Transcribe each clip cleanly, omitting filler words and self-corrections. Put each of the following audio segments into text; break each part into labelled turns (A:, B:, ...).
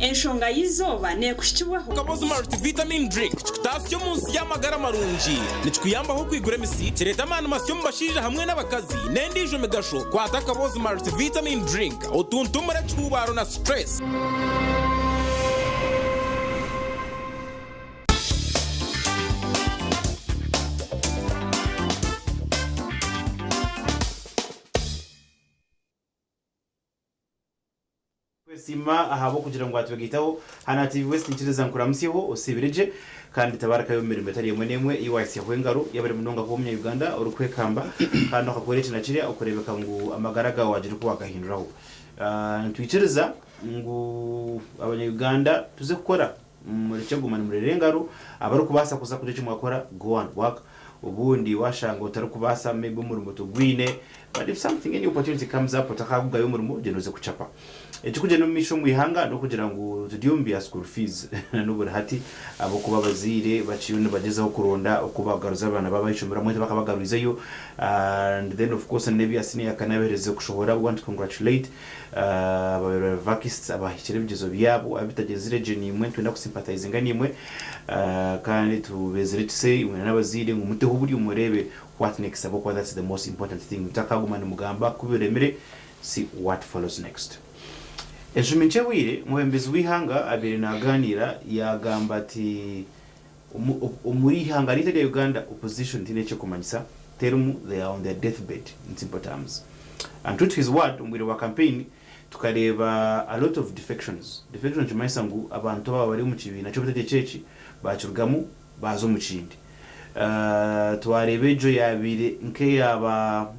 A: enshonga y'izoba nekushikibweho
B: Kabozi multivitamin drink kitasiyo munsi y'amagara marungi nikuyambaho kwigura misi kireta amana masyo mubashije hamwe n'abakazi n'endijo megasho kwata Kabozi multivitamin drink utuntumura cyubaro na stress.
C: Sima ahabo kugira ngo atubigitaho hana TV West nchiriza nkuramusiho osibirije kandi tabaraka yo mirimo atari yemwe nemwe iwise yahwengaro yabari munonga ko mu Uganda urukwekamba kandi akakoresha nakiriya ukurebeka ngo amagaraga wagira ko wakahinduraho ntwiciriza ngo abanya-Uganda tuze gukora muri cyo gumana muri rengaro abari kubasa kuza kuje cyo mwakora go and work ubundi washanga utari kubasa maybe muri muto gwine, but if something any opportunity comes up utakavuga yo muri mugenze kucapa ekikuje no misho mwihanga no kugira ngo tudyumbi school fees n'uburi hati abo kuba bazire baciyune bagezaho kuronda okubagaruza abana babayishomera mwe bakabagarurizayo, and then of course nebi asini yakanabereze kushohora. Want to congratulate vakists abahikire bigezo byabo abitagezire je nimwe twenda kusympathize nganimwe, kandi tubezere tse mwe n'abazire ngo muteho buri umurebe what next abo kwa. That's the most important thing. Mutakagumana mugamba kubiremere see what follows next. Ejuminche wire mwembezi wihanga abiri naganira yagamba ati umuri hanga lite Uganda opposition tineche kumanyisa terumu they are on their deathbed in simple terms, and to his word umwiri wa campaign tukareba a lot of defections chimanyisa ngo abantu bari mu kibina cyo butete chechi bacurugamu bazo mu kindi, twarebejo yabire nke yaba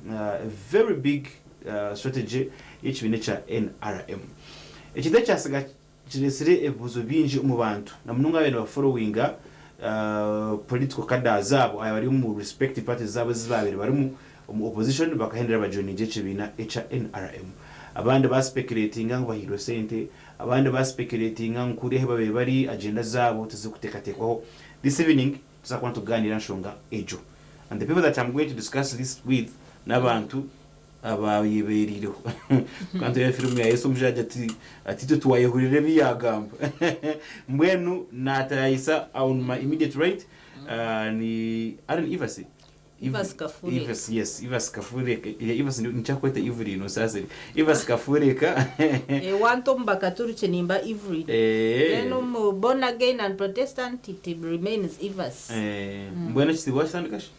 C: very big strategy y'ikibine cha NRM. Ekide cyasiga kiresire ebuzo binji mu bantu namununga bene ba followinga political cadres zabo abari mu respective parties zabo zibabiri bari mu opposition bakahendera abajoni je kibina NRM. Abandi ba speculating ngo bahiro sente, abandi ba speculating ngo kuri he babe bari agenda zabo tuzikutekatekwaho. This evening tuzakwana tuganira nshonga ejo, and the people that I'm going to discuss this with nabantu abayiberiro kandi ya filmu ya Yesu mjaje ati tuwayehurire biyagamba mbwenu natayisa on my immediate right ni Aaron Ivas Kafureka. Yes, Ivas Kafureka. Ivas nchakweta Ivuri no sasa. Ivas Kafureka.
D: Wanto mbakaturu nimba Ivuri. Then born again and Protestant it remains Ivas.
C: Mbwena chiwashana kashi.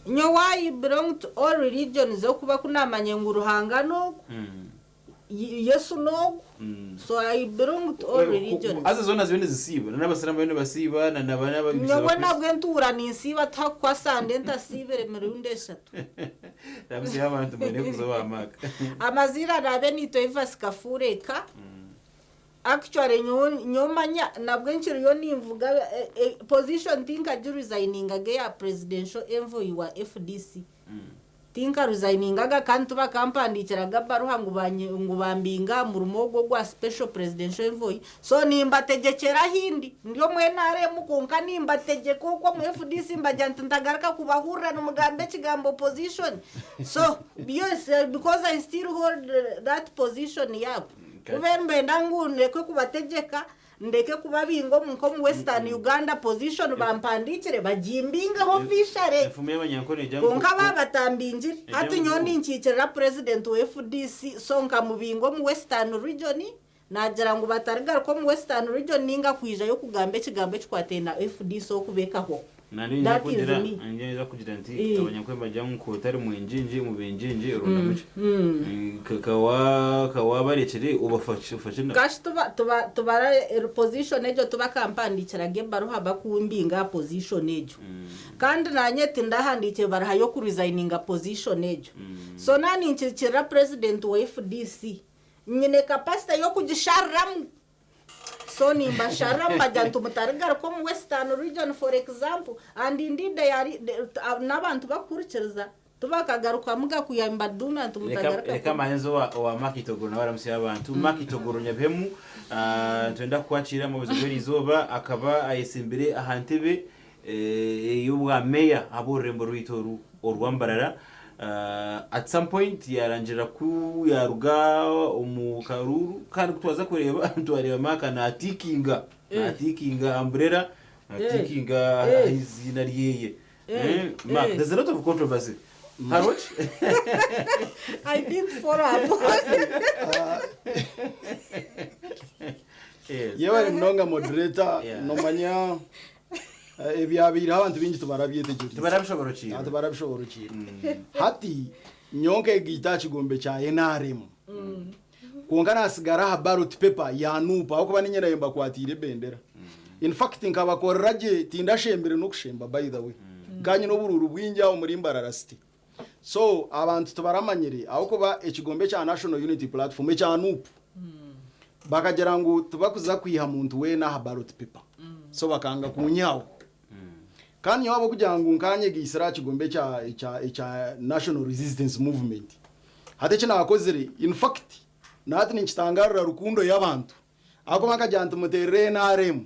D: Nyowayi belong to all religions okuba kunamanye nguruhangano. Yesu no. So I belong to all religions.
C: As zona zibene zisiba n'abasiramu bene basiba na nabana babisa.
D: Nobona bwentura ninsiba takwa sande ntasibere mirunde 3.
C: Dabisi abantu bene kuzoba amaka.
D: Amazira rabe nito Ivas Kafureka. Actually nyomanya nabwo nchiro yo nimvuga position tinka resigning ya presidential envoy wa FDC. Tinka resigning kandi bakampandikiraga baruha ngubambinga mu rumogo gwa special presidential envoy. So nimbategekera hindi ndio mwenare mukonka nimbategeko kwa mu FDC mbajanta ndagaraka kubahura no mugambe kigambo position. So because I still hold that position yap. Ubembe ndangu ndeke kubategeka ndeke kubabingo mu Western Uganda position bampandikire bajimbinga officially
C: efume abanyankone jangu
D: konka babatambinjire hati nyondi nchikira president wa FDC sonka mubingo mu Western region nagira ngo batariga ko mu Western region ninga kwija yo kugambe kigambe kwatena FDC okubekaho
C: nanje kugira nti abanyakwemba jangu ko tari mu injinji mu benjinji runda muce kawa barekere ubafashe
D: gashi tuba position ejo tuba kampandikira gemba ruha bakumbinga position ejo kandi nanyete ndahandike baraha yo ku resigninga position ejo so nani nchikira president wa FDC nyine capacity yo kujisharamu. So nimba sharamba jantu mutarigar ko mu Western region for example, and indeed they are nabantu bakurikiriza tubakagaruka muga kuyamba duna tumutagaruka
C: kama henzo wa makitogoro na baramusi abantu makitogoro nyabemu twenda kwakira mu buzogeri izoba akaba ayisimbire ahantebe y'ubwa meya aborembo rwitoru orwambarara at some point yarangira ku yaruga umukaruru kandi tuwaza kureba tuwareba maka na tikinga umbrella tikinga izina ryeye Mark, there's a lot of controversy. Harold?
D: I think for up.
E: Yewe mnonga moderator nomanya ebyabiri abantu bingi tubarabyetegereza. Tubarabishobora. Hati nyonke gita kigombe cha NRM. Kuongana asigara ha ballot paper ya nupa aho kuba ninyera yemba kwatire bendera. In fact nkabakorraje tindashembere no kushemba by the way. Ganye no bururu bwinja muri mbararasti. So abantu tubaramanyire aho kuba ekigombe cha National Unity Platform cha nupa. Bakagera ngo tubakuza kwiha muntu we na ballot paper. So bakanga kunyawo. Kandi yabo kugira ngo nkanye gisira kigombe cha National Resistance Movement. Hate kina bakozere in fact nati ninchitangarira rukundo y'abantu. Ako makajyantu muterere na RM.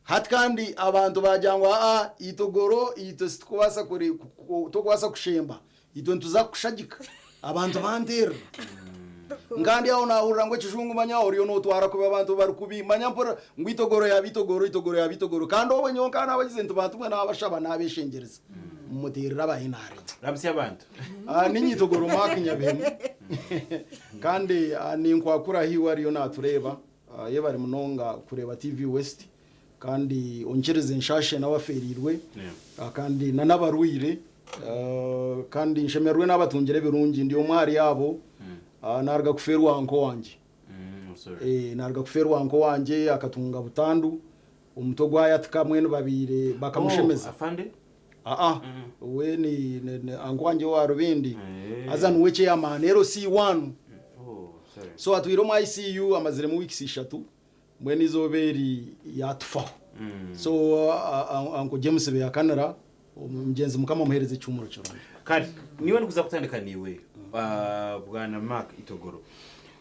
E: Hati kandi abantu bajyangwa itogoro itositwasa kuri tokwasa kushemba. Ito ntuza kushagika. Abantu bandera. Ngandi aho nahurira ngo kijungu manya oriyo no twara kuba abantu bari kubimanya mpora ngwitogoro yabitogoro kandi obo nyonka nabagize ntubatumwe nabashaba nabeshengereza mutirira abahinare
C: Ramsi abantu
E: ninyitogoro makinyabemu kandi ninkwakura hiwa ariyo natureba ye bari munonga kureba TV West kandi onchereze nshashe nabaferirwe kandi nanabaruire kandi nshemerwe nabatungire birungi ndi omwari yabo narga kuferwa anko wanje narga kuferwa anko wanje akatunga butandu umutogwa yatka mwene babire bakamushemeza
C: afande
E: we ni anko wanje wa rubindi azan weche ya manero C1 so atwiro mu ICU amazire mu weeks 3 mwene izoberi yatfa so anko James be yakanara umgenzi mukama muhereze cyumuro cyo
C: kandi niwe nikuza kutandika niwe bwana Mark Itogoro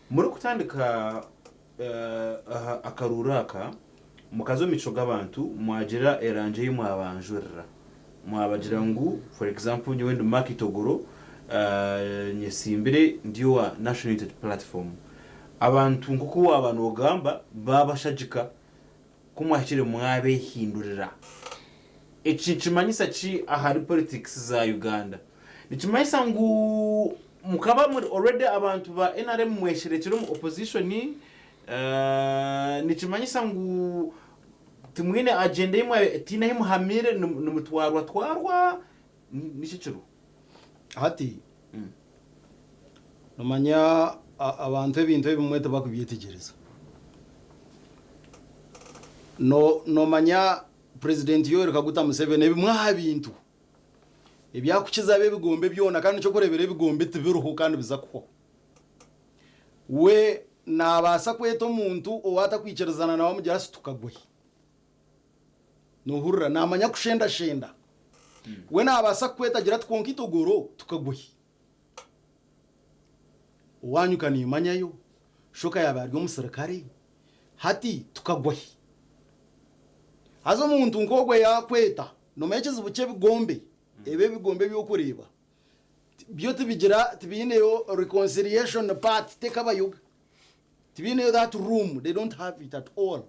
C: muri kutandika akaruraka mukazo mico gabantu mwagera eranje yimwe abanjurira mwabagira ngo for example nyewe ndo Mark Itogoro nyesimbire ndiyo wa National Unity Platform abantu nguko abantu ogamba babashagika kumwakire mwabe hindurira ekinchimanyisa chi ahari politics za Uganda nichimanyisa ngu mukaba muri already abantu ba NRM mwesherekero mu opposition nichimanyisa ngu tumwine agenda imwe tina himuhamire numutwarwa nishikiro
E: hati nomanya abantu ebintu ebimwete bakubyetegereza no manya President Yoweri Kaguta Museveni ebimwa bintu ebyakukiza bebigombe byona kandi cyo kurebera ebigombe tibiruho kandi bizakho we nabasa kweto muntu owata kwicerezana nawe mugira situkagwe nuhurra namanya kushenda we nabasa kweta gira twonka Itogoro tukagwe wanyuka ni manyayo shoka yabaryo musirikare hati tukagwe hazo muntu nkogwe yakweta no mekeze buke bigombe ebe bigombe byo kureba byo tibigira tibineyo reconciliation part tekabayuga tibineyo that room they don't have it at all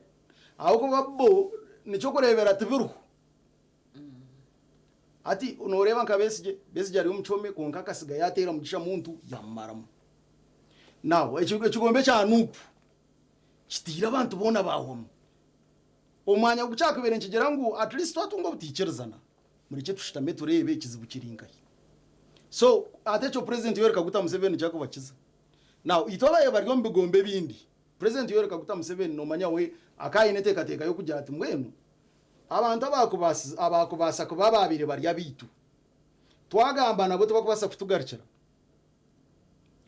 E: ahubwo babo nico kurebera tibiru ati unoreba nkabesije ari umuchome konka kasiga yatera mugisha muntu yamaramo now ekigombe cya nupu kitira abantu bona bahomo umwanya gucakubere nkigera ngo at least watunga buticerezana muri cyo tushitame turebe kizibu kiringaye so atecho president Yoweri Kaguta Museveni cyako bakiza now itobaye baryo mbigombe bindi president Yoweri Kaguta Museveni no manya we akayine teka yo kujya ati mwenu abantu abakubasa kuba babire barya bitu twagamba nabo tubakubasa kutugarikira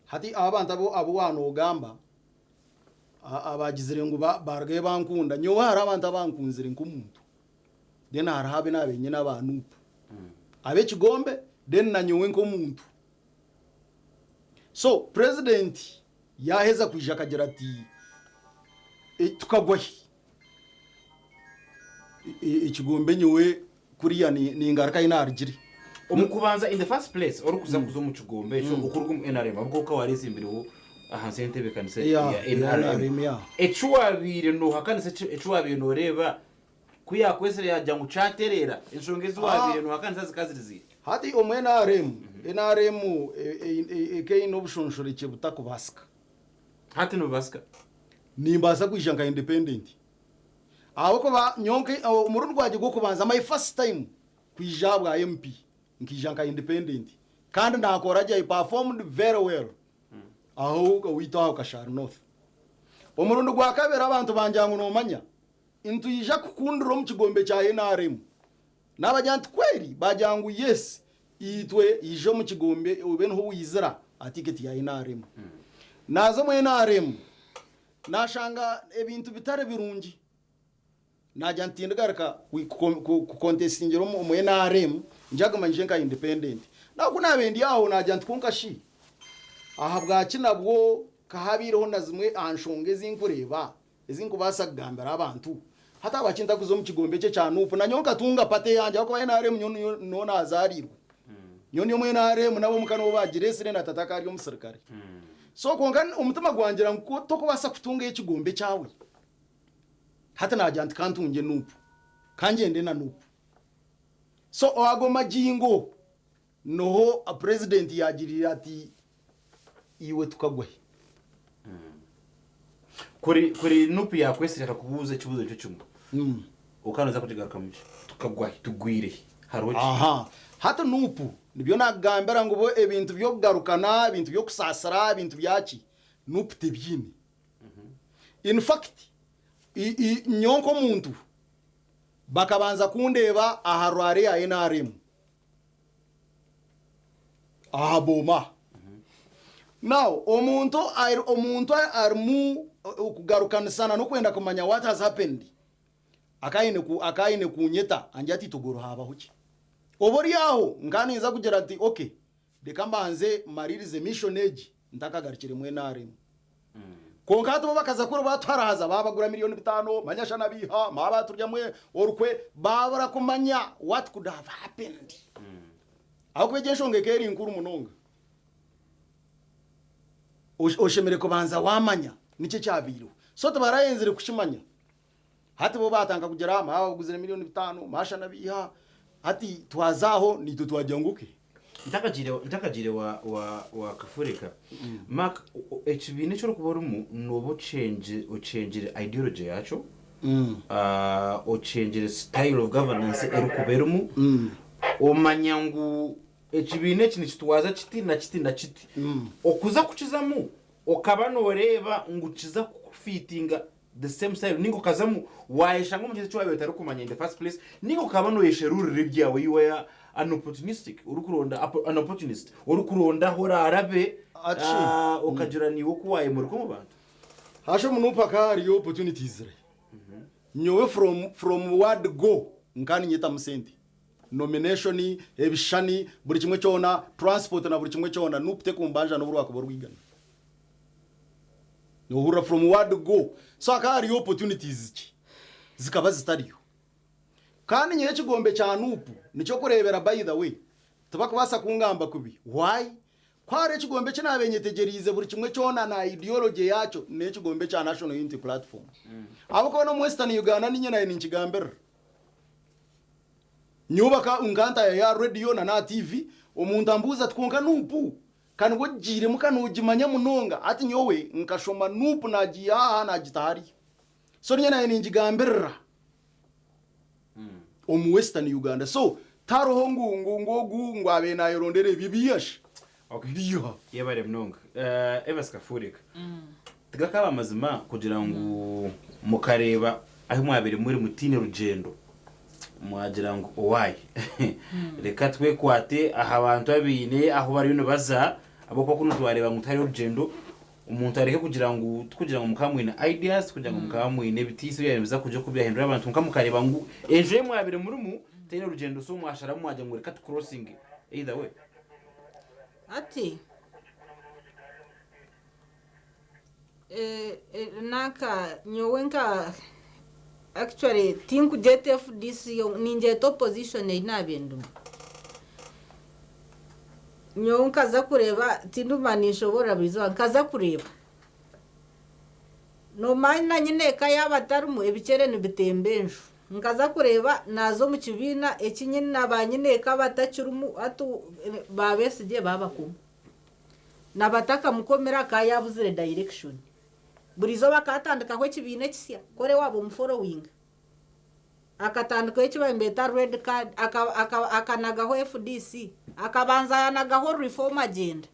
E: hati abantu abo wano ogamba abagizire ngo bargaye bankunda nyo hari abantu abankunzire nk'umuntu then harabe nabenye n'abantu abe kigombe then nanyowe nk'umuntu so president yaheza kwijaka kagira ati tukagwa ikigombe nyowe kuriya ni ingaruka inarigire
C: umukubanza in the first place ori kuza mu kigombe cyo ukurwa mu NRM ahubwo ko warisi imbere ahanse ntebe kanise ya NRM echuwabire no hakanise echuwabire no reba kuya kwesere yajya ngo chaterera inshongezi wabire no hakanise zikazirizi
E: hati omwe NRM ke ino bushonshoreke butakubasika
C: hati no basika
E: nimbasa kwijanga independent aho ko ba nyonke umuru rwaje go kubanza my first time kwijabwa MP nkijanga independent kandi nakora je performed very well aho witaho kashara north umurundo gwa kabera abantu banjangu no manya intu yija kukunduro mu kigombe cya NRM n'abajanti kweri bajangu yes itwe ijo mu kigombe ubeno wizira atiketi ya NRM nazo mu NRM nashanga ebintu bitare birungi najantinda garaka ku contestingero mu NRM njaga manjenga independent nakuna bendi yaho najanti kunkashi aha bwaki nabwo kahabireho na zimwe anshonge zinkureba izinko basagambira abantu hata abakinda kuzo mu kigombe cye cyane upu na nyonka tunga pate yanje ako NRM no nazarirwa nyoni mu NRM nabo mukano bagire na tataka ari umusirikare so konga umutima gwangira ngo to kubasa kutunga y'ikigombe cyawe hata najanti kantunge nupu kanjende na nupu so agoma jingo noho a president yagirira ati iwe tukagwe
C: kuri nupi yakwesera kubuze kibuzo cyo cyumba ukanoza kujigaruka mu tukagwa tugwire haroje
E: aha hata nupu nibyo nagambera ngo bo ebintu byo kugarukana ibintu byo kusasara ibintu byaki nupu tebyine in fact nyonko muntu bakabanza kundeba aharware ya NRM boma now omuntu arimu kugarukana sana no kwenda kumanya what has happened akaine kunyeta anjati tugoro haba huki obori yaho nganiza kugera ati okay deka mbanze maririze mission age ntakagarikire mu NRM konkato bakaza kuro batwaraza babagura miliyoni 5 manyashana biha maba turya mwe orukwe babara kumanya what could have happened aho kwejenshonge keri inkuru munonga oshemere ko banza wamanya nice cyabiro so tabarayenze kushimanya hati bo batanga kugera maba baguzire miliyoni 5 mashana biha hati twazaho nito twajyanguke
C: ntakagire wa kafurika mark ekibine cyo kuborumu nobo change ideology yacho o change style of governance erukuberumu omanyangu ekibine kini kitwaza kiti na kiti okuza kukizamu okaba noreba ngukiza kufitinga the same style ningo kazamu waishanga mu cyo wabeta rukumanya in the first place ningo kaba no yesherurire byawe yiwe an opportunist urukuronda hora arabe okagira ni wo kuwaye muri ko mu bantu
E: hasho munupa kari opportunities re nyowe from word go nkani nyita musenti nomination ebishani buri kimwe cyona transport na buri kimwe cyona nupte kumbanja no burwako borwigana no hura from word go so akari opportunities zikaba zitariyo kandi nyere kigombe cya nupu nicyo kurebera by the way tubakubasa kungamba kubi why kware kigombe cyo nabenyetegerize buri kimwe cyona na ideology yacho ne kigombe cya national unity platform abo ko no Western Uganda ninye nayo ninkigambera nyubaka unganta ya radio na TV umuntu ambuza twonka nupu kandi wogire mukanugimanya munonga ati nyowe nkashoma nupu nagiya na gitari so ninye nayo ninkigambera Western Uganda so taroho ngungu ngwabe na yorondere bibiyashe
C: okay biyo yebare mnonga ebaska furika tigakaba mazima kugira ngo mukareba aho mwabere muri mutine rugendo mwagira ngo owaye reka twe kwate aha abantu abine aho bari bino baza abo ko kuno twareba mutari rugendo umuntu areke kugira ngo mukamwine ideas kugira ngo mukamwine bitisi yemeza kujya kubyahindura abantu mukamukareba ngo ejo mwabire muri mu tene rugendo so mwashara mwajya ngo reka crossing either way
D: ati naka nyowenka actually think JTF this ninje to position ina bendu nyo nkaza kureba tindumanisho bora bizo nkaza kureba no mana nyine kayabatarumu ebicere nibitembenjo nkaza kureba nazo mu kibina ekinyine nabanyine kabatakirumu atu babesije babakumu nabataka mukomera kayabuzire direction burizo bakatandika ko kibine kisya kore wabo mu following akatandika ekiba imbeta red card akanagaho FDC akabanza yanagaho reform agenda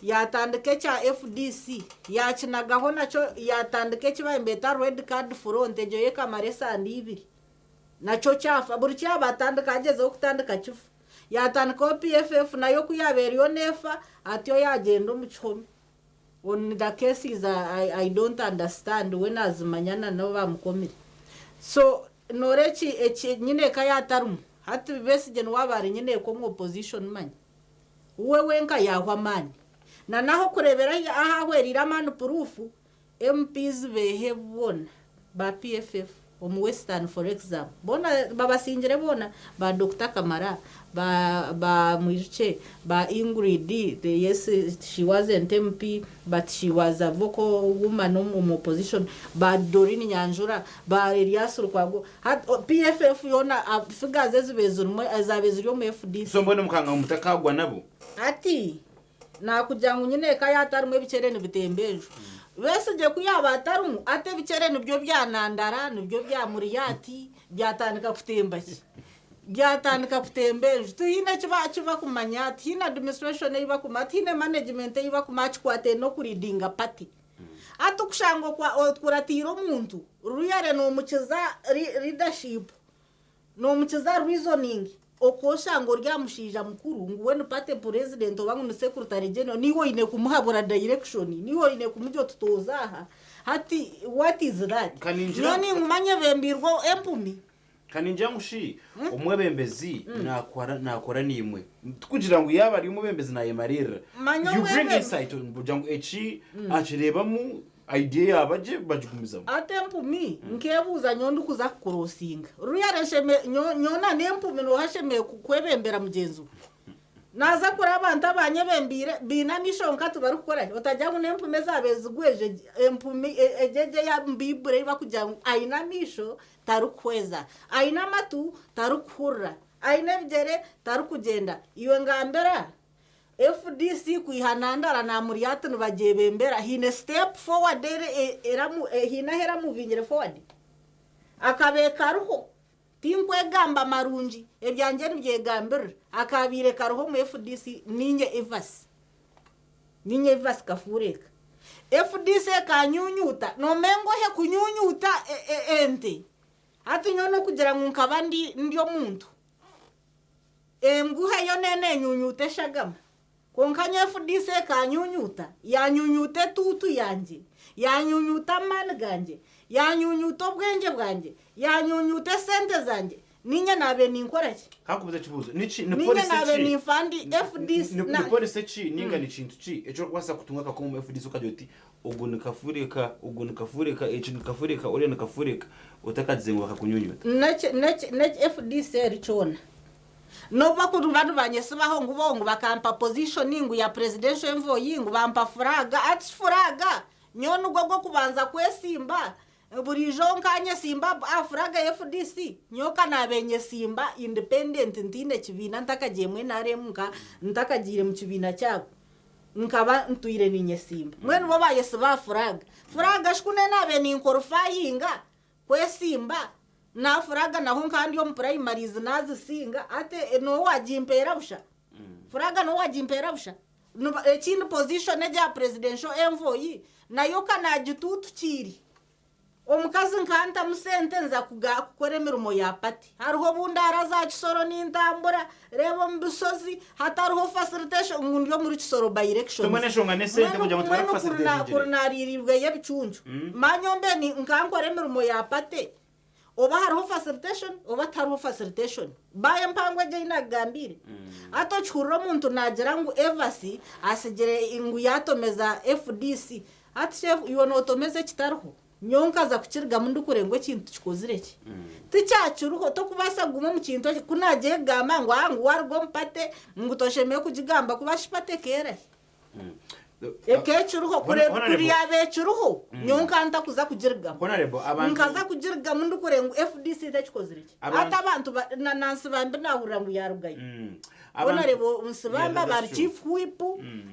D: yatandike cha FDC yakinagaho nacho yatandike kiba imbeta red card front ejo yekamaresa andibiri nacho chafa buri cyabatandika ageze kutandika kifu yatandika PFF nayo kuyaberiyo nefa atyo yagendo mu chome on the cases I don't understand when azimanyana no bamukomire so norechi echi nyine kayatarumu hati besije no wabari nyine ko mu opposition manya wewe nka yahwa mani na naho kurebera aha hwerira manu proof MPs behebona ba PFF mu Western for example bona babasingire bona ba Dr. Kamara ba Mwiche ba Ingrid yes she wasn't MP but she was a vocal woman in opposition ba Dorine Nyanjura ba Elias Rukwago PFF yona figures ezibezurumwe azabezuriyo mu FDC
C: so mbone mukanga mutakagwa nabo
D: ati nakujyangu nyine kayatarumwe bicerene bitembejo besije kuyabatarumu ate bicerene byo byanandara nibyo bya Muriyati byatandika kutembaki byatandika kutembeje tuhine kiba kumanya tina administration iba kumati ne management iba kumachi kwate no kuridinga party atukushango kwa kuratiro muntu ruyare no mukiza leadership no mukiza reasoning okoshango ryamushija mukuru nguwe no party president obangu no secretary general niwo ine kumuhabura direction niwo ine kumujyo tutozaha hati what is that noni ngumanye bembirwo empumi
C: kaninja ngushi umwebembezi nakora nimwe kugira ngo yaba ari umwebembezi na yemarira you bring insight on bujangu echi achireba mu idea abaje bajugumiza
D: atempu mi nkebuza nyondo kuza kurosinga ruyareshe nyona nempu mino hasheme kwebembera mugenzu naza kura abantu abanyebembire binamisho nkatu bari gukora utajya nempu mezabezi gweje empumi ejeje ya mbibure bakujya ayinamisho tarukweza ayina matu tarukura ayina bigere tarukugenda iwe ngambera FDC kuihanandara na Muriyati nubajebembera hine step forward eramu hina hera moving forward akabeka ruho tinkwe gamba marunji ebyanje byegambira akabire karuho mu FDC ninye Evas kafureka FDC kanyunyuta no mengo he kunyunyuta ente ati nyono kugira ngo nkabandi ndyo muntu nguhe yo nene nyunyute shagama konkanya FDC kanyunyuta yanyunyute tutu yanje yanyunyuta man ganje yanyunyuta obwenge bwanje yanyunyute sente zanje ninye nabe ninkoraki
C: hakubuza kibuzo nichi
D: ni police nabe nifandi FDC
C: na police chi ninga ni chintu chi echo kwasa kutunga ko mu FDC ukajoti ugunika fureka echi nikafureka ore nikafureka utakazengo bakakunyunyuta
D: nech FDC richona no bakuru bantu banyesibaho ngubongo bakampa positioning ya presidential envoy ngubampa furaga ati furaga nyono gwo kubanza kwesimba buri jonkanye simba afuraga FDC nyoka nabenye simba independent ntine kibina ntakajemwe naremuka ntakagire mu kibina cyabo nkaba ntuire ninye simba mwene bo bayesiba furaga shkune nabe ninkorfayinga kwesimba na furaga naho kandi yo mu primaries nazisinga ate no wajimpera busha furaga no wajimpera busha ekindi position ya presidential envoy nayo kana gitutu kiri omukazi nkanta musente nza kukora emirimo ya pati hariho bundara za kisoro n'intambura rebo mu bisozi hatariho facilitation ngundi yo muri kisoro by election
C: tumene shonga ne sente kujya mutwara facilitation
D: kurnariribwe y'ebicuncu manyombe ni nkankora emirimo ya pati oba hariho facilitation oba tariho facilitation baye mpangwe je inagambire ato churro muntu nagira ngo Evasi asigere ingu yatomeza FDC ati chef iyo notomeze kitariho nyonka za kukirga mundu kurengo kintu kikozireki tichachuruho to kubasa guma mu kintu kunaje gama ngwangu wargo mpate ngutosheme kujigamba kubashipate kera ekechuruho kuri yabechuruho nyonka nta kuza kujirga nkaza kujirga mundu kurengo FDC tachikozireki ata abantu nanansi bambe nahura mu yarugaye Honorable Nsibamba bari chief whip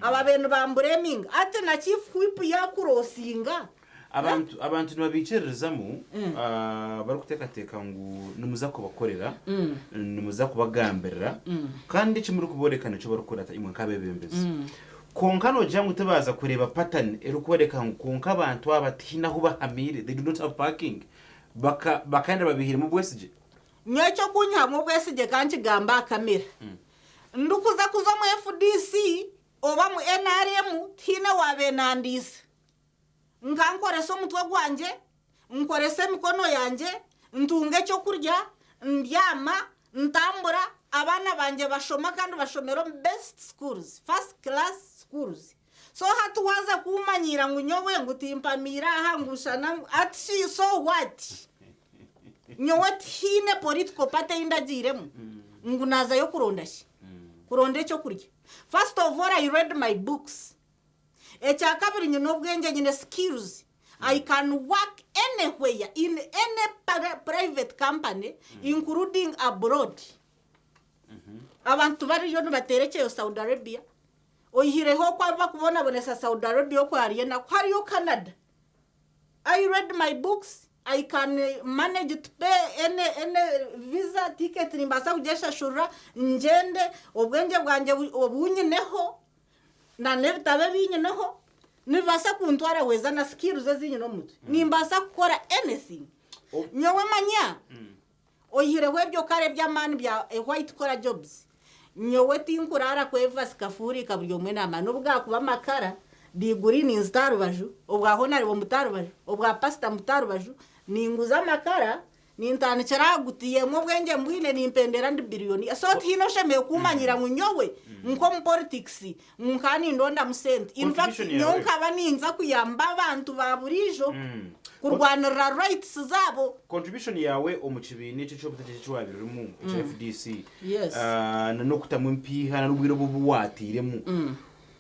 D: ababenu bambureming ate na chief whip yakurosinga
C: abantu nibabicererezamo bari kutekateka ngo numuza kubakorera numuza kubagambirira kandi kimuri kuborekana cyo barukorata imwe kabebembezi konkano jangu tebaza kureba pattern erukoreka ngo konka abantu abatina huba hamire they do not have parking bakanda babihira mu bwesije
D: nyacho kunya mu bwesije kanchi gamba kamera ndukuza kuza mu FDC oba mu NRM tina wabenandisa ngankoreso mutwe gwanje nkorese mikono yanje ntunge cyo kurya ndyama ntambura abana banje bashoma kandi bashomero best schools first class schools so hatu waza kumanyira ngo nyowe ngutimpamira hangushana ati so what nyowe tine political party indagiremo ngunaza yo kurondashi kuronde cyo kurya first of all I read my books echa kabiri nyino bwenge nyine skills I can work anywhere in any private company including abroad abantu bari yo baterekeye Saudi Arabia oyihireho kwa bakubona bonesa Saudi Arabia ko hariye na ko hariyo Canada I read my books I can manage to pay any visa ticket nimbasa kujesha shura njende obwenge bwanje obunyineho na nebitabe binyineho nibasa kuntwara weza na skills ezinyino mutu nimbasa gukora anything nyowe manya oyihireho ebyo kare by'amani bya white collar jobs nyowe tinkurara kweva sikafuri kabyo mwe namano bwakuba makara diguri ni nzitaru baju obwaho nari bo mutaru baju obwa pasta mutaru baju ninguza makara nintana cyaragutiye mu bwenge mbwine nimpendera ndi billion so hino sheme kumanyira nyowe nko mu politics nkani ndonda mu sent in fact nyonka baninza kuyamba abantu baburijo kurwanira rights zabo
C: contribution yawe omukibini cyo butegeje cy'wabiri mu FDC no kutamwe mpiha na rubwiro bubuwatiremu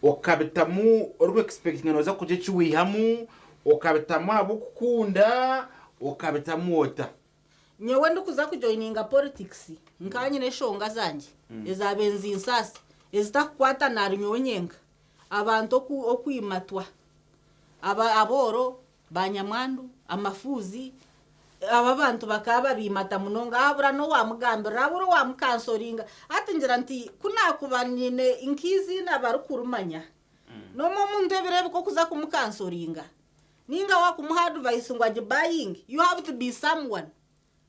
C: okabitamu orwe expecting noza kuje cyuwihamu okabitamu abukunda okabitamu ota
D: nyewe ndukuza kujoininga politics nkanye neshonga zanje ezabenzi insasi ezitakwata nari nyonyenga abantu okwimatwa aboro banyamwandu amafuzi aba bantu bakaba bimata munonga abura no wamugambira abura wamukansoringa ati ngira nti kunakubanyine inkizi nabarukurumanya no muntu ebirebe ko kuza kumukansoringa ninga wakumuha advice ngo buying you have to be someone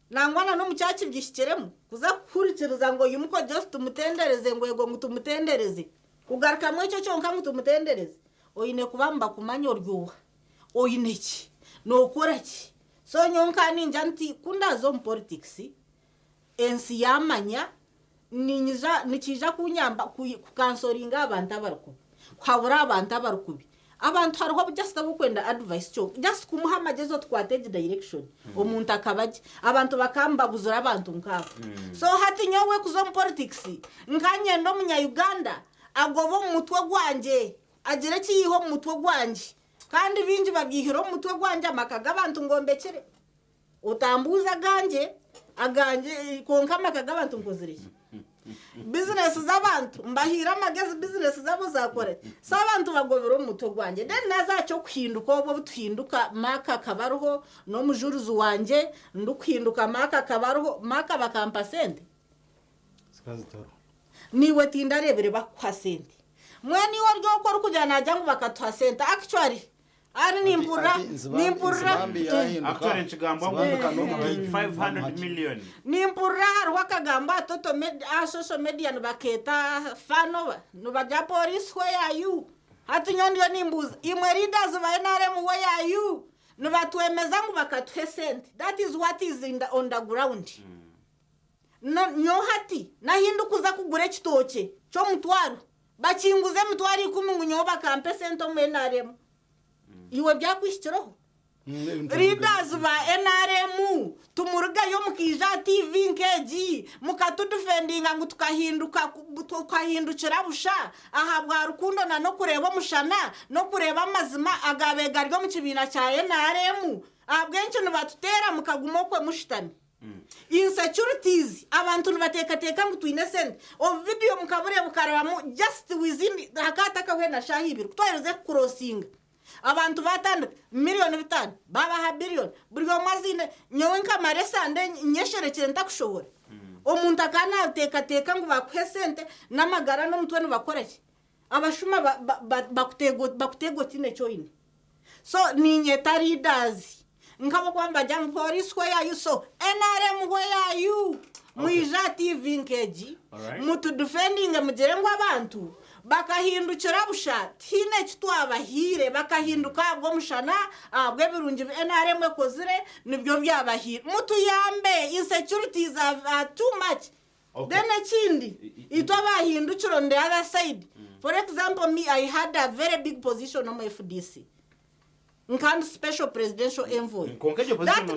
D: nangwana no mucyaci byishikiremo kuza kurikiriza ngo yumuko just tumutendereze ngo yego mutumutendereze kugaruka mwe cyo cyonka mutumutendereze oyine kubamba kumanyo ryuha oyineki no koraki so nyonka ninja nti kundazo mu politics ensi yamanya nikija kunyamba kukansoringa abantu abarukubi kwabura abantu abarukubi abantu hariho just abukwenda advice cyo just kumuhamagezo twateje direction omuntu akabaje abantu bakamba buzura abantu nkabo so hati nyowe kuzo mu politics nkanye ndo munya Uganda agobo mu mutwe gwanje agire kiyiho mu mutwe gwanje kandi binji babyihiro mu mutwe gwanje amakaga abantu ngombekere utambuza ganje aganje konka amakaga abantu nkozirije business z'abantu mbahira magezi business zabo zakore so abantu bagobera mu mutwe gwanje then nazacyo kwihinduka obwo butuhinduka maka kabaruho no mujuruzu wanje ndukuhinduka maka kabaruho maka bakampa sente
E: sikazitoro
D: niwe tindarebere bakwa sente mwani waryo ko kujana jangu bakatwa sente actually ari nimpura
C: actually nchigamba ngo 500 million
D: nimpura rwakagamba toto social media nubaketa fanova nubaja police where are you hati nyondo nimbuza imwe leaders ba NRM where are you nubatwemeza ngo bakatwe sente that is what is in the underground nyo hati nahindukuza kugure kitoke cyo mutwaro bakinguze mutwari 10 ngunyo bakampe sente mu NRM iwe byakwishyiroho Readers ba NRM tumuruga yo mukija TV nkeji mukatudufendinga ngo tukahindukira busha ahabwa rukundo na no kureba mushana no kureba amazima agabega ryo mu kibina cya NRM abwenje no batutera mukagumo kwe mushitani insecurities abantu bateka ngo innocent of video mukabure bukaraba just within hakata kawe na shahibiri kutwereze crossing abantu batanda miliyoni 5 baba ha billion buri mazine nyewe nkamare sande nyesherekere ndakushobora omuntu akana teka ngo bakwesente namagara no mutwe bakoreke abashuma bakutego tine choine so ninye readers nkabo kwamba jam police where are you so NRM where are you Mwija TV nkeji mutu defending mugere ngo abantu bakahindukira busha tine kitwabahire bakahinduka bwo mushana bwe birungi NRM kozire nibyo byabahire mutu yambe insecurities are too much then chindi itwabahindukiro on the other side for example me I had a very big position on my FDC nkandi special presidential envoy that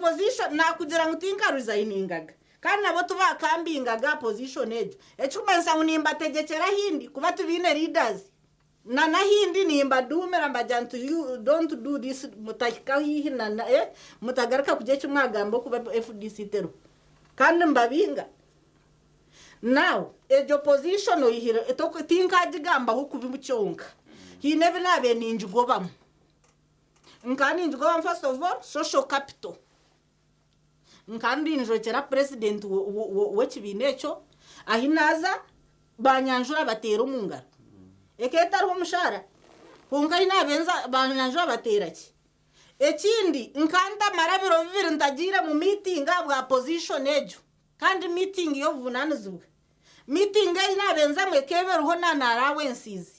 D: position na kugira ngutinka resigningaga kandi nabo tubakambingaga position ejo kumensa unimba tegekera hindi kuba tubine leaders na hindi nimba dumera mbajantu you don't do this mutakika hihina mutagaraka kujecha mwagambo kuba FDC tero kandi mbabinga now ejo position oyihira etoko tinka jigamba hukubimucyonka he never nabe ninjugobam nkani njugobam first of all social capital nkandi njokera president wechibinecho ahinaza banyanjura batera umungara eketa ro mushara kunga inabenza banyanjura bateraki ekindi nkanda marabiro bibiri ndagira mu meeting abwa position ejo kandi meeting yo vunanizwe meeting inabenza mwekeberuho nanarawensizi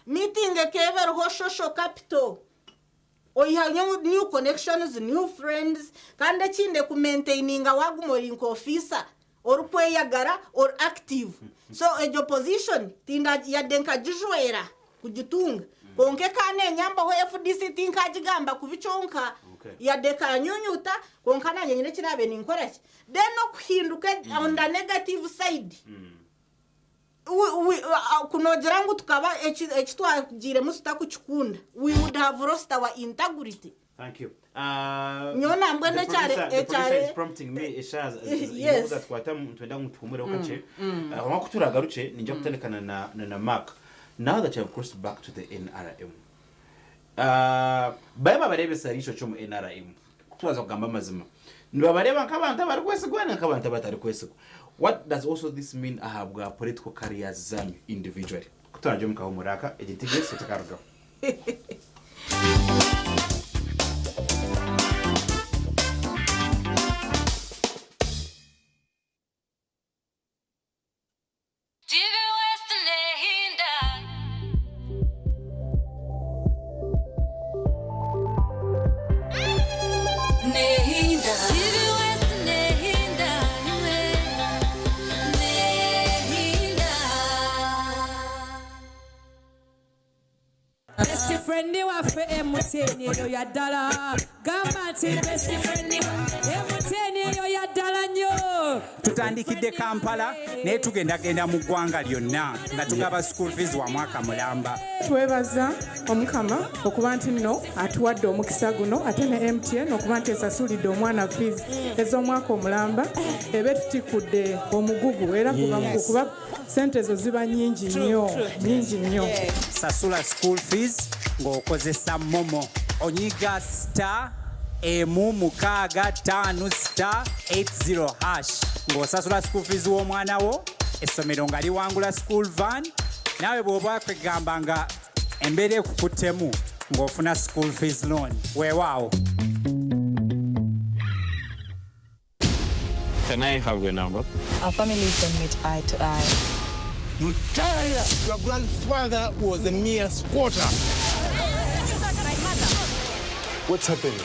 D: meeting keberuho social capital oyiha new connections new friends kandi kinde ku maintaininga wagumori officer or kweyagara or active so ejo position tinda ya denka jujwera kujitunga konke kane nyamba ho FDC tinka jigamba kubichonka ya deka nyunyuta konka nanye nyine kirabe ninkoraki then no kuhinduka on the negative side kunogera ngo tukaba ekitwagire musuta kuchikunda we would have lost our integrity.
C: Thank you.
D: Nyona mbone cyare
C: is prompting me ishaza yes that kwatam twenda ngutumure ukache wakuturagaruce ninje kutelekana na Mark now that you have crossed back to the NRM baba barebe sarisho cyo mu NRM kutwaza kugamba mazima nibabareba nk'abantu bari kwese gwana nk'abantu batari kwese. What does also this mean ahabwa political careers zanyu individually? Kutaraje mukaho muraka egitige sitakaruga.
F: Friendly wa fe MTN yo ya dala gamba ti best friendly MTN yo ya dala nyo
G: tutandikide Kampala ne tugenda mu ggwanga lyonna nga tugaba school fees wa mwaka mulamba.
H: Twebaza omukama okuba nti nno atuwadde omukisa guno ate ne MTN okuba nti esasulidde omwana fees ez'omwaka omulamba ebe tutikudde omugugu era kuba sente zo ziba nyingi nnyo
G: sasula school fees ng'okozesa momo onyiga star *5*80# ng'osasula school fees w'omwana wo essomero nga liwangula school van nawe bw'oba kwegamba nga embeera ekukuttemu ng'ofuna school fees loan weewaawo.
I: Can I have your number?
J: Our families don't meet eye to eye.
I: You tell your grandfather was a mere squatter.
J: My mother.
I: What's happening?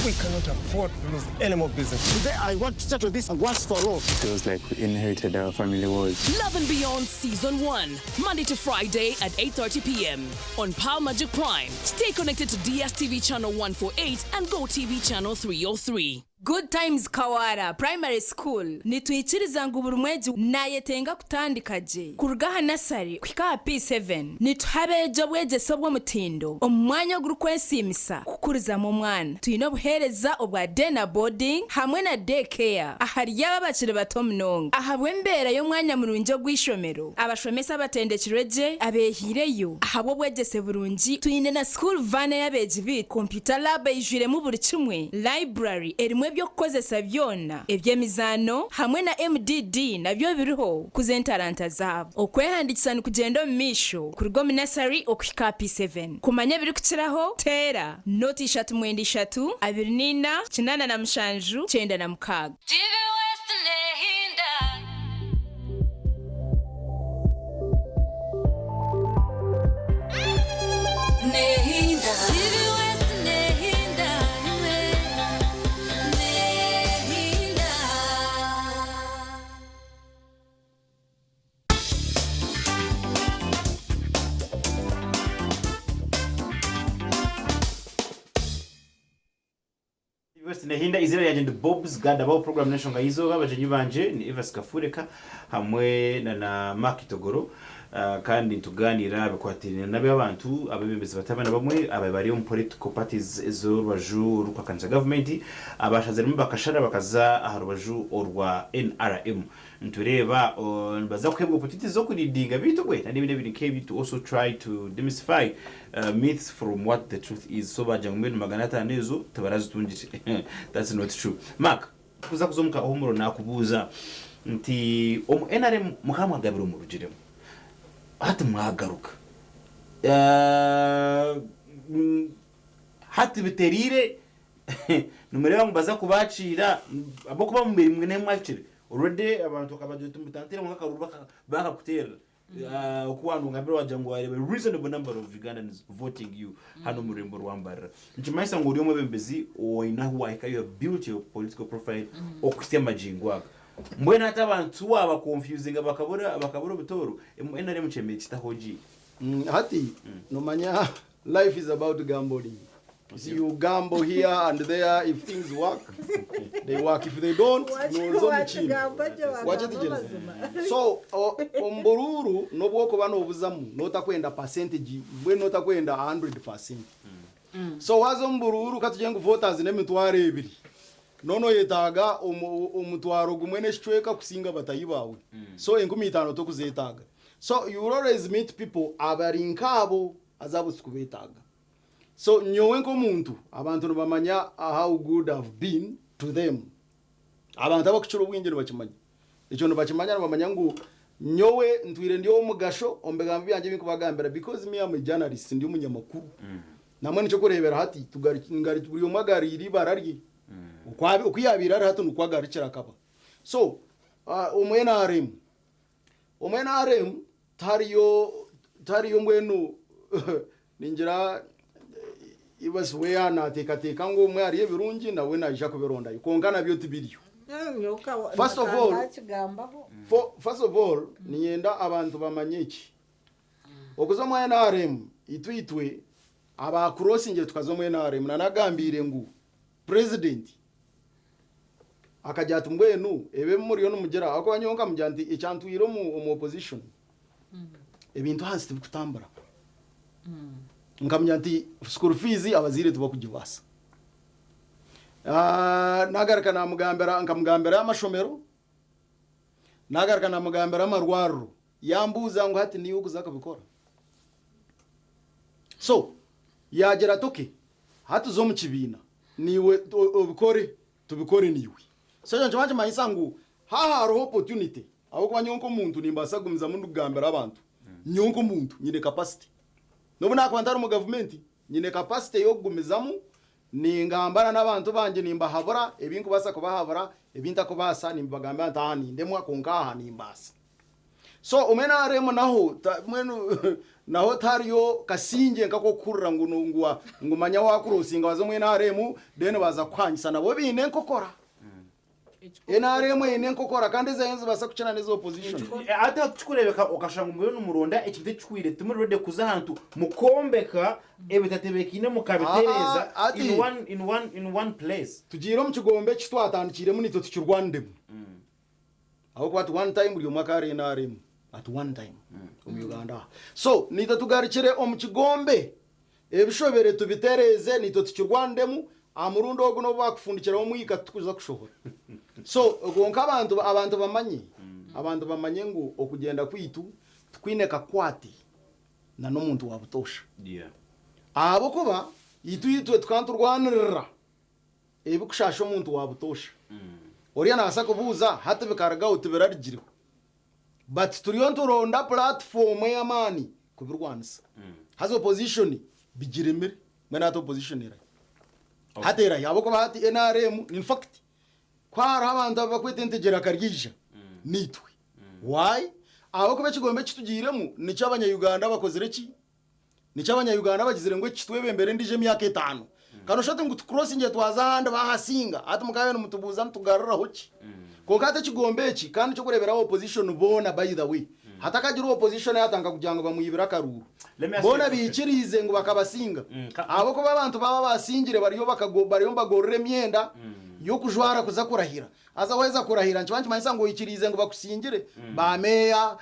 I: We cannot afford to lose any more business.
K: Today, I want to settle this once for all.
L: Feels like we inherited our family wars.
M: Love and Beyond Season 1, Monday to Friday at 8:30 p.m. on Pal Magic Prime. Stay connected to DSTV Channel 148 and GoTV Channel 303.
F: Good Times Kawara Primary School nitwikiriza ngo buri mwezi nayetenga kutandikaje kurugaha nasari kwika P7 nituhabejo bwegeso bwo mutindo omwanya gurukwensimisa kukuriza mu mwana tuyino buhereza obwa Dena Boarding hamwe na Daycare ahari y'abakire bato mnonga ahabwe mbera yo mwanya murunje gwishomero abashomesa batendekireje abehireyo ahabwo bwegese burungi tuyine na school van yabeje bit computer lab ijire mu buri kimwe library erimwe byo kukozesa byona ebyemizano hamwe na MDD nabyo biriho kuzentaranta zabo okwehandikisana kugenda mu misho kurugo minasari okwika P7 kumanya biri kukiraho tera noti 3 29 kinana na mshanju 9 na mukaga TV West nehinda TV West nehinda
C: West nehinda izina ya Agent Bob's Gada bao program nation ngaizo babajenyi banje ni Eva Skafureka hamwe na Mark Togoro kandi tuganira bakwatirina nabe abantu ababembezi batabana bamwe ababari mu political parties ezo rwaju rukwa kanza government abashazerimo bakashara bakaza aharwaju orwa NRM ntureba baza kwebwa politics zo kuridinga bitugwe na nibine biri to also try to demystify myths from what the truth is so bajangwe maganata nezo tabarazi tungije that's not true. Mark kuza kuzomka omuro nakubuza nti NRM mukamwa gabiro mu rugiremo hati mwagaruka hati biterire numere bangu baza kubacira abo kuba mu mbere mwe nemwakire already abantu kabaje tumutantire mu kakarubaka baka kutera kuwandu ngabiro wajangu wale reasonable number of Ugandans voting you hano murembo rwambara nchimaisa ngo uriyo mwebembezi oinaho waika you built your political profile okusema jingwa mbwena hata abantu waba confusing bakabura bitoro NRM chembe kitahoji
E: hati nomanya life is about gambling. So you gamble here and there. If things work, they work. If they don't, so omboruru nobwoko bano obuzamu notakwenda percentage bwe notakwenda 100%. So wazo mbururu katujenga voters nemitware ebiri nono yetaga omutwaro gumwene shchweka kusinga batayibawe so 15 tokuzetaga. So you always meet people abarinkabo azabu sikubetaga. So nyowe nko muntu abantu bamanya how good I've been to them. Abantu abakuchuro bwinjiro bakimanya. Icho nobakimanya bamanya ngo nyowe ntwire ndiyo mugasho ombega mbiyanje binkubagambira because me am a journalist ndi umunyamakuru. Namwe nico kurebera hati ngari buri umagari iribarari. Ukwiyabira ari hatu nukwagarikira kaba. So umwenarem tariyo mwenu ninjira ibaswe na teka ngo umwe ari birungi nawe naje kubironda ikongana byo tibiriyo. First of all niyenda abantu bamanyeki okuzo mwenarem itwitwe aba crossing tukazo mwenarem nanagambire ngo president akajya tumbwenu ebe muri yo numugera ako banyonka mujyanti icantwiro mu opposition ebintu hasi bikutambara nkamyanti school fees abazire tuba kugibasa nagaraka na mugambera nkamugambera amashomero nagaraka na mugambera amarwaro yambuza ngo hati niyo kuzaka bikora. So yagera toke hatu zo mu kibina niwe obikore tubikore niwe. So nje mayisa ngo haro opportunity abo kwanyonko muntu nimbasa gumiza mundu gambera abantu nyonko muntu nyine capacity nobona kwantara mu government nyine capacity yo gumizamu ningambana n'abantu banje nimba habura ebintu basa kubahabura ebinta kubasa nimbagamba ntani ndemwa konkaha nimbasa. so umena remo naho mwenu naho tariyo kasinge nkako kurra ngo manya wakurosinga bazo mwena remo dene baza kwanyisa nabo bine nkokora NRM ine nkokora kandi zenze basa kucana nezo opposition
C: ata tukurebeka ukashanga umwe n'umuronda ekinde cyuire tumurode kuza hantu mukombeka ebitatebekine mukabitereza in one place
E: tugiro mu kigombe kitwatandikire mu nito tukirwandemo aho kwat one time buri mwaka ari NRM at one time mu Uganda so nito tugarikire mu kigombe ebishobere tubitereze nito tukirwandemo amurundo ogo no bakufundikira mu yika tukuza kushobora so gonka abantu bamanye ngo okugenda kwitu twineka kwati na no muntu wabutosha abo kuba yitu twanturwanirira ebikushasha umuntu wabutosha oriya nasa kubuza hata bikaraga utubirarigiriho but turiyo nturonda platform y'amani kubirwanisa hazo opposition bigiremere mena to opposition era hatera yabo ko bahati NRM in fact kwara abantu bakwetentegera kargija nitwe why abo ko bekigombe kitugiremo ni cy'abanya-Uganda bakozere ki ni cy'abanya-Uganda bagizire ngo kitwebe mbere ndije myaka 5 kano shote ngo tucrossing twazahanda bahasinga ati mukabe no mutubuza ntugarura hoki ko kate kigombe ki kandi cyo kurebera opposition bona by the way hata kagira opposition yatanga kujanga bamuyibira karuru bona bikirize ngo bakabasinga abo ko babantu baba basingire bariyo bariyo bagorre myenda yo kujwara kuza kurahira aza weza kurahira nchibanchi manisa ngo ikirize ngo bakusingire ba meya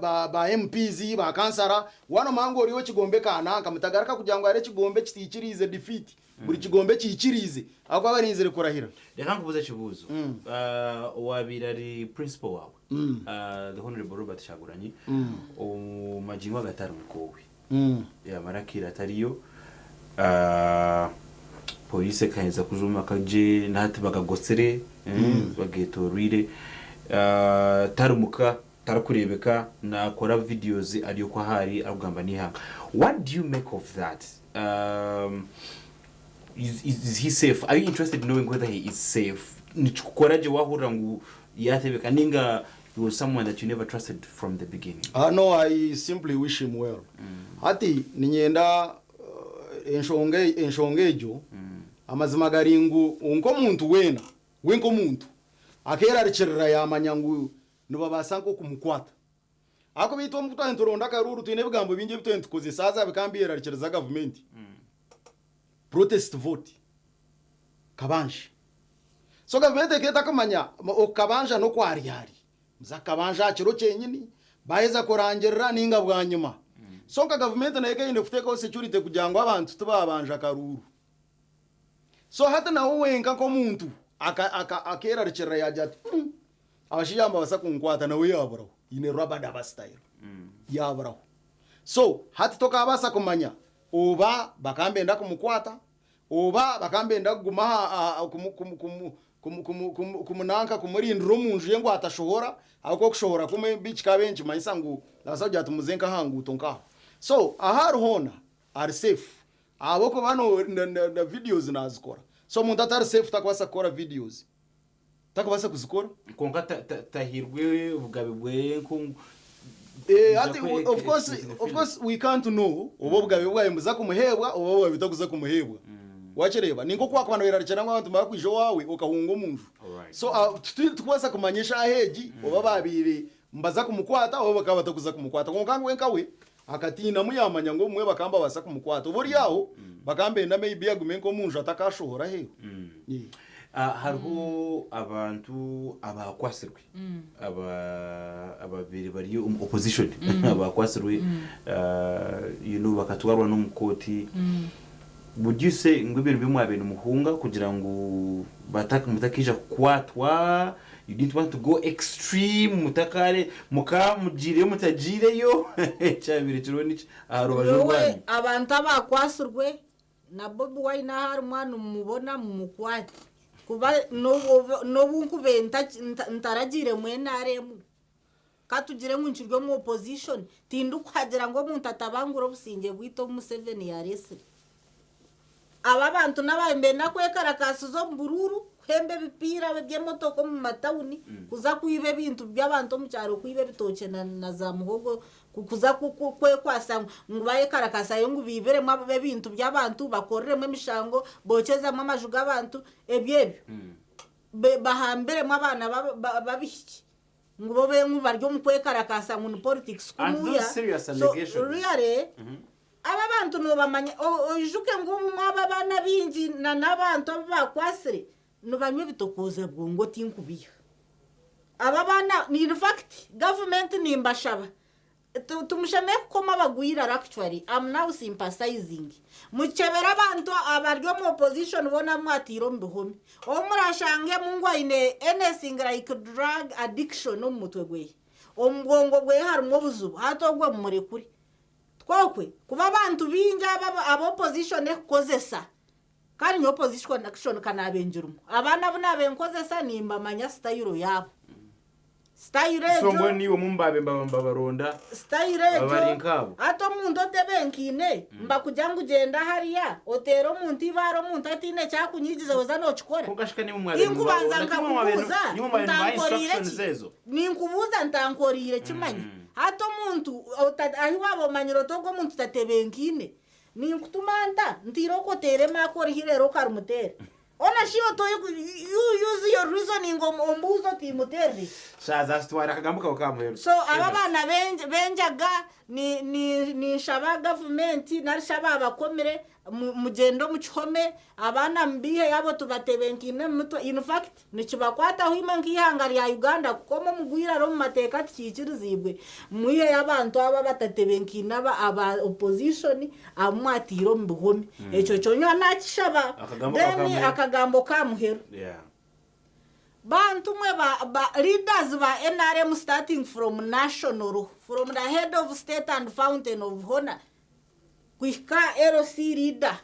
E: ba MPs ba kansara wano mango riyo kigombe kana kamutagaraka kujanga are kigombe kitikirize defeat buri kigombe kikirize ako abarinzire kurahira
C: reka nkubuze kibuzo wabirari principal wawe the honorable Robert Shaguranyi umajinwa gatari mukowe ya marakira atariyo police kanza kujuma kaje nati bagagotsere bagetorire tarumuka tarakurebeka nakora videos ariyo kwa hari agamba nihanga. What do you make of that? Is he safe? Are you interested in knowing whether he is safe? Nichukoraje wahura ngu yatebeka ninga he was someone that you never trusted from the beginning?
E: No, I simply wish him well. Hati ninyenda enshongejo amazima garingu unko muntu wena wenko muntu akera richerera ya manyangu nuba basanko kumukwata ako bito mukutwa ntoronda karuru twine bigambo binge bito ntukoze saza bikambira richereza government protest vote kabanje so government eketa kumanya okabanja no kwari yari muzakabanja kiro cyenyini baheza kurangerera ninga bwanyuma so ka government na yake inde kuteka security kujangwa abantu tubabanja karuru so hata na uwenka ko muntu akera richerera yajat abashiyamba basakunkwata nawe yaburaho ine rabada bastyle yaburaho so hata toka abasa kumanya oba bakambenda kumukwata oba bakambenda kuguma kumunanka kumurindira umunju yengo atashobora ako kushobora kume bichika benchi mayisangu abasajya tumuzenka hangu tonka so aharuhona are safe aboko bano na videos nazikora so muntu atari safe takwasa kora videos takabasa kuzikora
C: konka tahirwe ubugabibwe
E: of course we can't know obo bugabibwe mbuza kumuhebwa obo bitakuza kumuhebwa wachereba ningo kwa kwano iraricana ngo abantu bakwijo wawe okahunga umuntu so tukwasa kumanyisha aheji oba babiri mbaza kumukwata obo bakaba batakuza kumukwata konka wenkawe akatina muyamanya ngo mwe bakamba basa kumukwata uburi yaho bakambe na maybe yagumenko umuntu atakashobora he
C: hariho abantu abakwasirwe ababiri bari opposition abakwasirwe bakatwarwa no mukoti. Would you say ngo ibintu bimwabe n'umuhunga kugira ngo mutakija kwatwa, you didn't want to go extreme mutakare mukamugire mutagireyo cyabire kironi aharubajurwani
D: abantu abakwasirwe na Bobi Wine hari mwana mubona mu mukwati kuba no bunkubenta ntaragire mwenaremu katugire nkunchirwe mu opposition tindu kwagira ngo muntu atabangura businge bwito mu 7 yarese aba bantu nabambe nakwekara kasuzo mbururu kwembe bipira by'emotoko mu matawuni kuza kuibe bintu by'abantu mu cyaro kuibe bitoke na za muhogo kuza kwe kwasa ngubaye karakasa yo ngubibere mwa bintu by'abantu bakoreremo imishango bokeza mu majuga abantu ebyebyo bahambere mu abana babishiki ngo be baryo mu kwe karakasa mu politics kumuya so really aba bantu no bamanya ojuke ngo mwaba bana bingi n'abantu bakwasire no banywe bitokoze bwongo tinkubiya aba bana ni in fact government ni mbashaba tumushame koma bagwira actually I'm now sympathizing muchebera abantu abaryo mu opposition bona mwatiro mbihome o murashange mungwa ine anything like drug addiction no mutwe gwe omgongo gwe harimo buzubu hatogwe muri kuri twokwe kuba abantu binja aba opposition ekozesa kandi ni opposition action kanabenjurumo abana buna benkozesa nimba manya style yabo style
C: so ngo niwo mumbabe baronda
D: style
C: abarinkabo
D: ato muntu tebenkine mba kujangu genda hariya otero muntu ibaro muntu atine cyakunyigize wazano chikora
C: kugashika ni mumware
D: inkubanza nkakubuza ninkubuza ntankorire kimanyi ato muntu ahiwabo manyiro togo muntu tatebenkine ninkutumanta ntiroko tere makori hirero karumutere ona shiyo to you use your reasoning ombuzo timutere
C: shaza stwara kagambuka ukamwe
D: so abana benjaga ni shaba government na shaba abakomere mugendo mu chome abana mbihe yabo tubatebenkine muto in fact nikibakwata hima nkihangari ya Uganda kuko mugwira ro mu mateka tikirizibwe muye yabantu aba batatebenkine aba opposition amwatiro mbuhome echo chonyo nakishaba then akagambo kamuhero bantu mwe ba leaders ba NRM starting from national from the head of state and fountain of honor kwika LC leader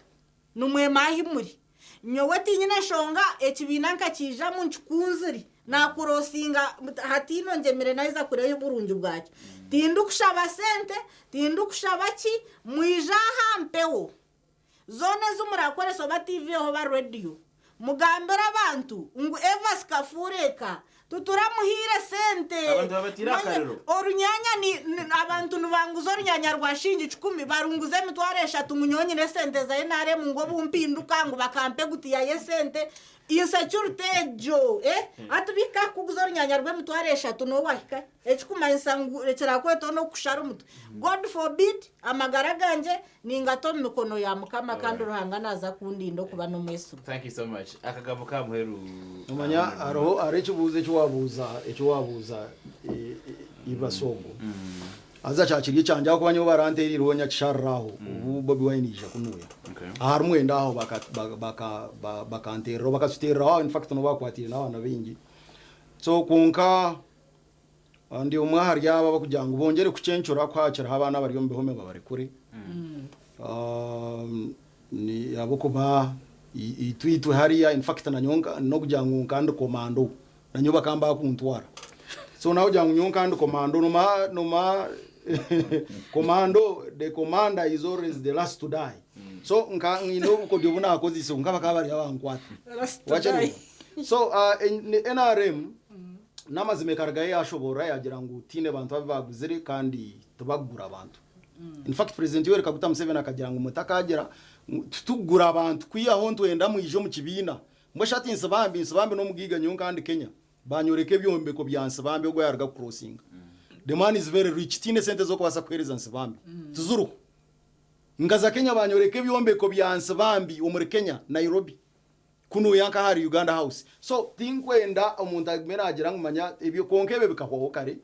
D: numwe mahimuri nyowe tinyine shonga ekibinanka kija mu nchukunziri na kurosinga hatino ngemere naiza kure y'uburungi bwacu tindukushaba sente tindukushaba ki mwija hampewo zone zumurakore soba TV ho ba radio mugambera abantu ngo Eva Skafureka tuturamuhire sente
C: abantu babatira karero
D: orunyanya ni abantu nubanguzo runyanya rwashingi 10 barunguze mitwaresha tumunyonyine sente za NRE mu ngo bumpinduka ngo bakampe gutiya ye sente insecurity jo atubika kuguzo runyanya rwe mitwaresha tuno wahika ekikumanisa rekera kweto no kushara umutu God forbid amagara ganje ningato mikono ya mukama kandi ruhanga naza kundindo kuba no mwesu.
C: Thank you so much akagabo kamuheru
E: umanya aroho arekibuze cyo wabuza ibasongo aza cyakiriye cyanje aho kubanyo baranteri ronya kisharaho ubu Bobi Wine ije kunuya aharumwe ndaho bakantero bakasutera in fact no bakwatira n'abana bingi so kunka andi umwahari yaba bakugira ngo bongere kucencura kwakira abana bari mbehome babare kuri ni abo kuba itwitu hariya in fact na nyonga no kugira ngo kandi komando na nyoba kamba kuntwara so naho kugira ngo nyonga kandi komando numa commando the commander is always the last to die so nka ngino ko dyobuna akozi so ngaba kabari abankwata wacha so NRM namazime karagaye ashobora yagira ngo tine bantu babaguzire kandi tubagura abantu in fact president Yoweri Kaguta Museveni akagira ngo mutakagera tugura abantu kwiyaho ntwenda mu ijo mu kibina mbashati insabambi no mugiga nyonga kandi Kenya banyoreke byombe ko byansabambi ubwo yarga crossing the man is very rich tine sente zo kwasa kwereza nsabambi tuzuru ngaza Kenya banyoreke byombe ko byansabambi umuri Kenya Nairobi kuno yanka hari Uganda House so tinkwenda umuntu agmera agira ngumanya ibyo konkebe bikaho kare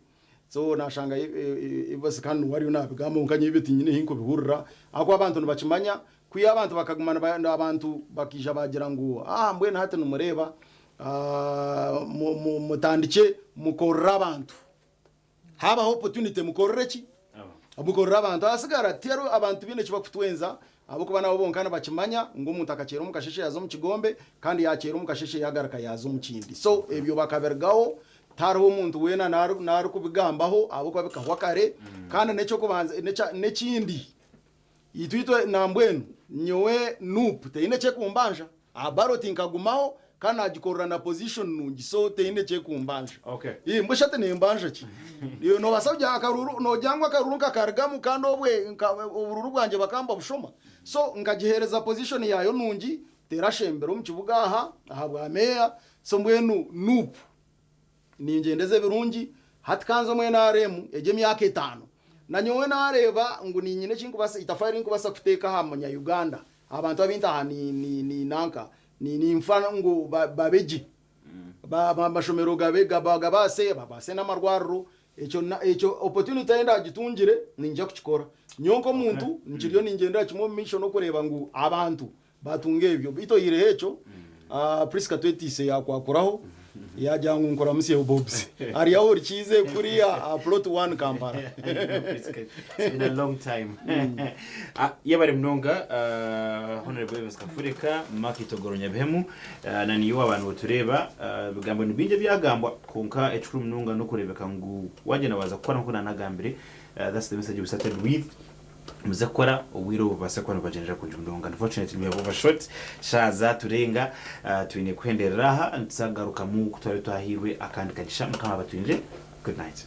E: so nashanga ibase kandi wari unabigamo nkanye ibiti nyine hinko bihurira ako abantu ntibakimanya kuya abantu bakagumana abantu bakija bagira ngo mbwe nahate numureba mutandike mukorra abantu haba opportunity mukorre ki abukorra abantu asigara tero abantu bine kibakutwenza abo kuba nabo bonkana bakimanya ngo umuntu akakera umukasheshe yazo mu kigombe kandi yakera umukasheshe yagaraka yazo mu kindi so ebyo bakabergaho taro umuntu wena naru kubigambaho abo kuba bikahwa kare kandi neco kubanza nekindi itwitwe nambwenu nyowe nup te ine che kumbanja abaro tinkagumaho kana agikorera na position nungi so teine che kumbanja
C: okay
E: mbashate ne mbanja ki iyo no basabye akaruru no jangwa akaruru kakargamu kandi obwe ubururu bwanje bakamba bushoma so ngagihereza position yayo nungi terashembero mu kibuga aha bwa meya so mbwenu nup ningendeze birungi hatkanzo mwe naremu eje myaka 5 na nyowe nareba ngo ni nyine kinkubasa itafari nkubasa kuteka ha mu Uganda abantu abinta ni nanka ni mfana ngo babeji bashomero gabase babase n'amarwarro echo opportunity enda gitungire ninja kukikora nyonko muntu njiriyo ningendera kimwe mission no kureba ngo abantu batunge ibyo bito yire hecho Priska 20 yakwakoraho yajyangu nkora musiye Bobs ari yaho rikize kuri plot 1 Kampala.
C: It's been a long time. Yabare mnonga honorable Priska Fureka makitogoronya behemu na niyo abantu botureba bigambo nibinje byagambwa konka ecuru mnonga no kurebeka ngo waje nabaza gukora nko nanagambire. That's the message we started with. Muzakora uwiro basakwana bajenera kujundonga. Unfortunately we have overshot shaza turenga twine kwenderera aha nsagaruka mu kutwari twahirwe akandi kagisha mukama batwinje. Good night.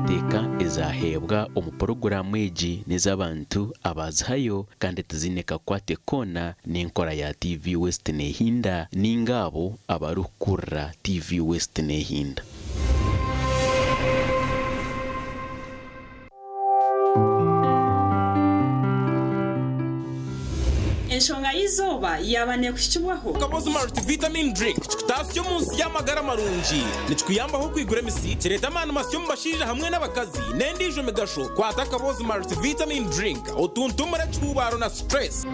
N: Teka ezahebwa omuporogaramu egi n'ez'abantu abazihayo kandi tuzineka kwate kona n'enkora ya TV West nehinda n'ingabo abarukurra TV West nehinda.
A: Enshonga y'izoba yabane kushibwaho
B: Kabozi multivitamin drink tasyo munsi y'amagara marungi nichkuyambaho kwigura misi kireta manu masyo mbashije hamwe n'abakazi nendijo megasho kwata Kabozi multivitamin drink otuntumara cyubaro na stress